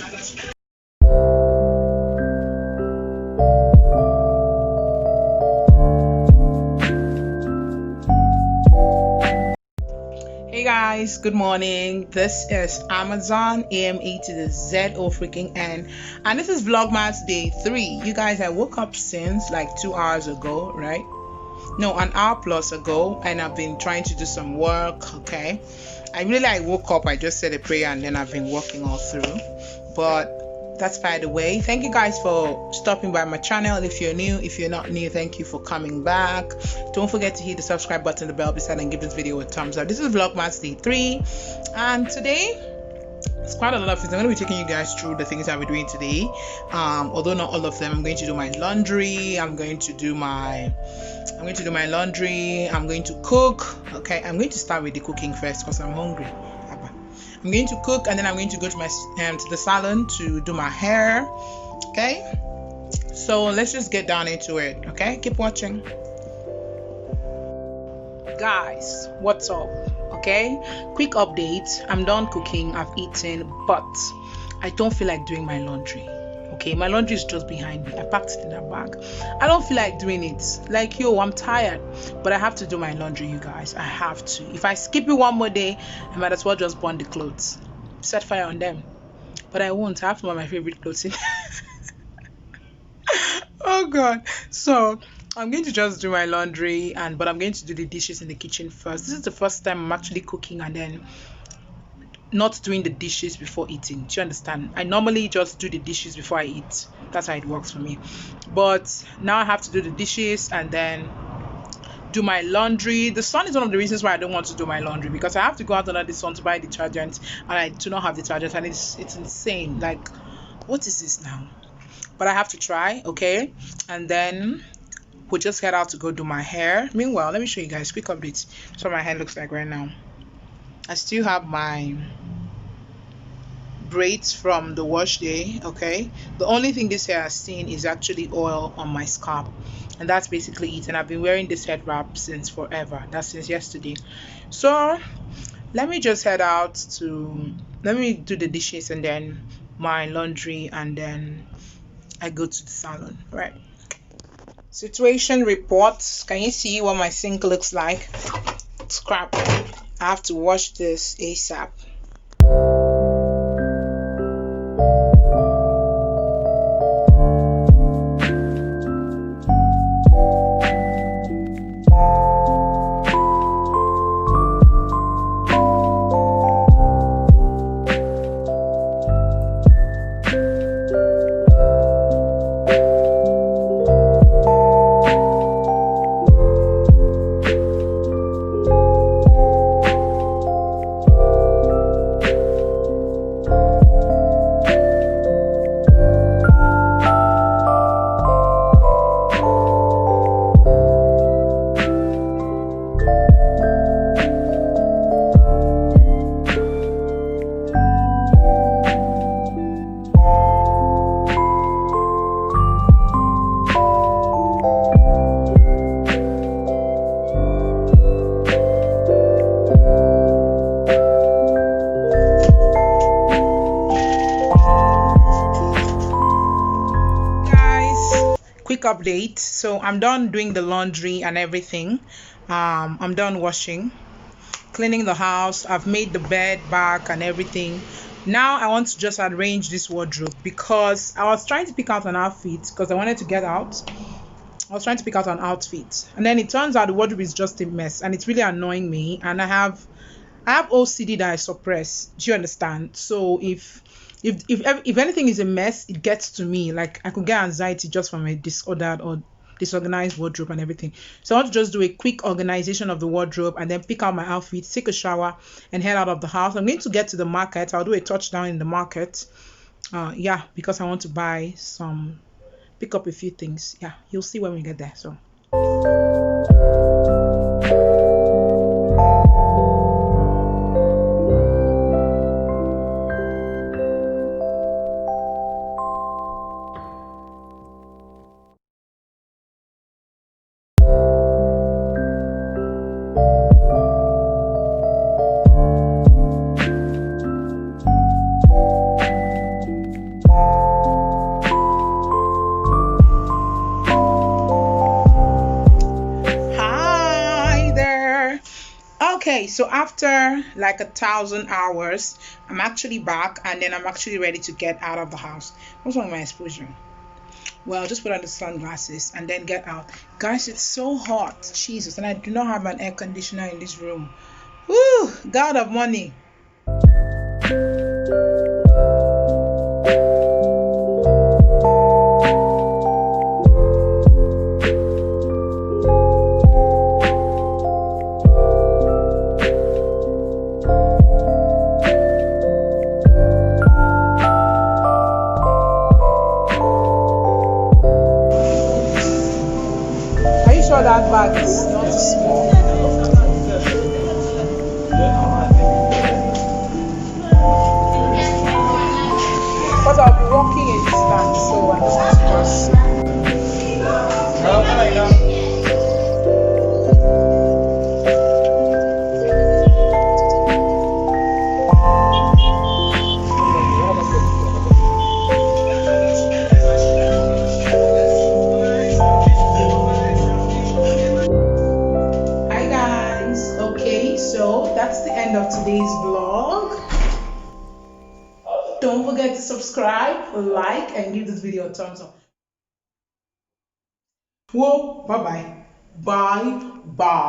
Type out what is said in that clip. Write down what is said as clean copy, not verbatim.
Hey guys, good morning. This is Amazon AME to the ZO freaking N, and this is Vlogmas day 3. You guys, I woke up since like 2 hours ago, right? No, an hour plus ago, and I've been trying to do some work. Okay, I woke up, I just said a prayer, and then I've been working all through. But that's by the way. Thank you guys for stopping by my channel. If you're new, if you're not new, thank you for coming back. Don't forget to hit the subscribe button, the bell beside, and give this video a thumbs up. This is Vlogmas day 3, and today it's quite a lot of things. I'm going to be taking you guys through the things I'll be doing today. Although not all of them. I'm going to do my laundry. I'm going to do my laundry. I'm going to cook. Okay, I'm going to start with the cooking first because I'm hungry. I'm going to cook, and then I'm going to go to my to the salon to do my hair. Okay, so let's just get down into it. Okay, keep watching. Guys, what's up? Okay, quick update. I'm done cooking, I've eaten, but I don't feel like doing my laundry. Okay, my laundry is just behind me. I packed it in a bag. I don't feel like doing it. Like, yo, I'm tired, but I have to do my laundry, you guys. I have to. If I skip it one more day, I might as well just burn the clothes, set fire on them. But I won't. I have to wear my favorite clothes in. Oh god. So I'm going to just do my laundry, but I'm going to do the dishes in the kitchen first. This is the first time I'm actually cooking and then not doing the dishes before eating. Do you understand? I normally just do the dishes before I eat. That's how it works for me. But now I have to do the dishes and then do my laundry. The sun is one of the reasons why I don't want to do my laundry, because I have to go out under the sun to buy detergent, and I do not have detergent, and it's insane. Like, what is this now? But I have to try. Okay, and then we'll just head out to go do my hair. Meanwhile, let me show you guys quick updates. That's what my hair looks like right now. I still have my braids from the wash day. Okay, the only thing this hair has seen is actually oil on my scalp, and that's basically it. And I've been wearing this head wrap since forever. That's since yesterday. So let me just head out to let me do the dishes and then my laundry, and then I go to the salon. Right, situation reports. Can you see what my sink looks like? Scrap. I have to wash this ASAP. Quick update. So I'm done doing the laundry and everything. I'm done washing, cleaning the house. I've made the bed back and everything. Now I want to just arrange this wardrobe, because I was trying to pick out an outfit because I wanted to get out. I was trying to pick out an outfit, and then it turns out the wardrobe is just a mess, and it's really annoying me. And I have OCD that I suppress. Do you understand? So if anything is a mess, it gets to me. Like, I could get anxiety just from a disordered or disorganized wardrobe and everything. So I want to just do a quick organization of the wardrobe and then pick out my outfits, take a shower, and head out of the house. I'm going to get to the market. I'll do a touchdown in the market. Yeah, because I want to pick up a few things. Yeah, you'll see when we get there. So Okay, so after like 1,000 hours, I'm actually back, and then I'm actually ready to get out of the house. What's wrong with my exposure? Well, just put on the sunglasses and then get out. Guys, it's so hot. Jesus, and I do not have an air conditioner in this room. Woo, God of money. Are you sure that bag is not small? Because I'll be walking a distance, so I just want to Hi guys. Okay, so that's the end of today's vlog. Don't forget to subscribe, like, and give this video a thumbs up. Whoa, bye bye. Bye bye.